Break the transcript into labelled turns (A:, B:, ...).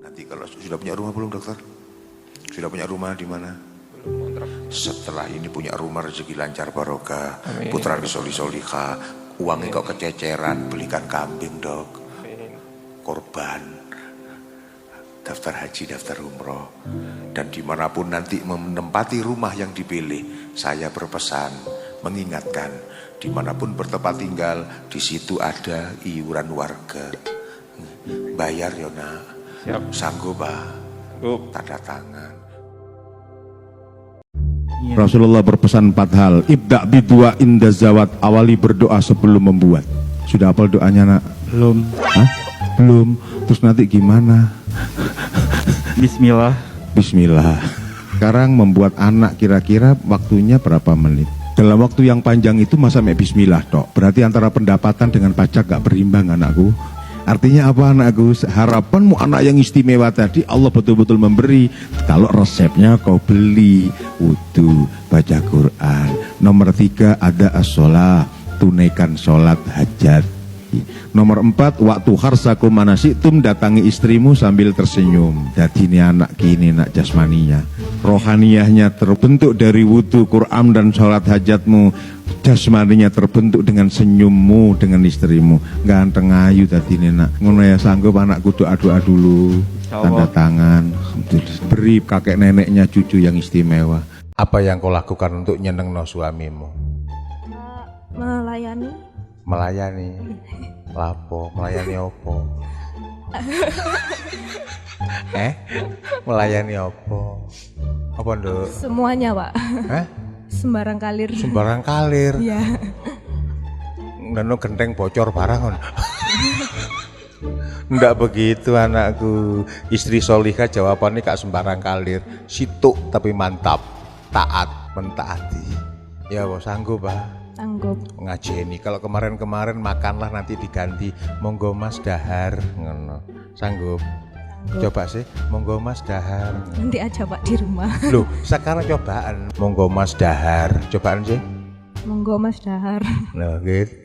A: Nanti kalau sudah punya rumah belum dokter? Sudah punya rumah di mana? Setelah ini punya rumah, rezeki lancar barokah, putra soli-solihah, uangnya kok kececeran, belikan kambing dok, korban, daftar haji, daftar umroh, dan dimanapun nanti menempati rumah yang dipilih, saya berpesan, mengingatkan, dimanapun bertempat tinggal, di situ ada iuran warga, bayar ya nak, sanggup pak, tanda tangan.
B: Rasulullah berpesan 4 hal. Ibda bidua inda zawat, awali berdoa sebelum membuat. Sudah hafal doanya nak?
C: Belum.
B: Hah? Belum. Terus nanti gimana?
C: Bismillah.
B: Bismillah. Sekarang membuat anak kira-kira waktunya berapa menit? Dalam waktu yang panjang itu masa bismillah tok. Berarti antara pendapatan dengan pajak gak berimbang anakku. Artinya apa anakku? Harapanmu anak yang istimewa tadi Allah betul-betul memberi. Kalau resepnya kau beli, wudu, baca Quran. Nomor 3 ada as-sholat, tunaikan sholat hajat. Nomor 4 waktu harsakum manasitum, datangi istrimu sambil tersenyum. Jadi ini anak kini nak jasmaninya, rohaniyahnya terbentuk dari wudu, Quran dan sholat hajatmu. Jasmaninya terbentuk dengan senyummu dengan istrimu. Ganteng ayu tadi ini nak. Ngono ya, sanggup anakku doa-doa dulu, tanda tangan. Beri kakek neneknya cucu yang istimewa. Apa yang kau lakukan untuk nyenengno suamimu?
D: Melayani.
B: Melayani. Lapo, melayani opo? Melayani opo? Apa nduk?
D: Semuanya pak. Sembarang kalir.
B: Sembarang kalir.
D: Iya.
B: Neno genteng bocor barang. Ndak begitu anakku. Istri solihah jawabannya kak sembarang kalir. Situk tapi mantap. Taat, mentaati. Ya bos, sanggup pak?
D: Sanggup.
B: Ngajeni. Kalau kemarin-kemarin makanlah nanti diganti. Monggo mas dahar. Ngono. Sanggup? Coba sih, monggo mas dahar.
D: Nanti aja pak di rumah.
B: Loh, sekarang cobaan. Monggo mas dahar. Cobaan sih.
D: Monggo mas dahar.
B: Nah gitu.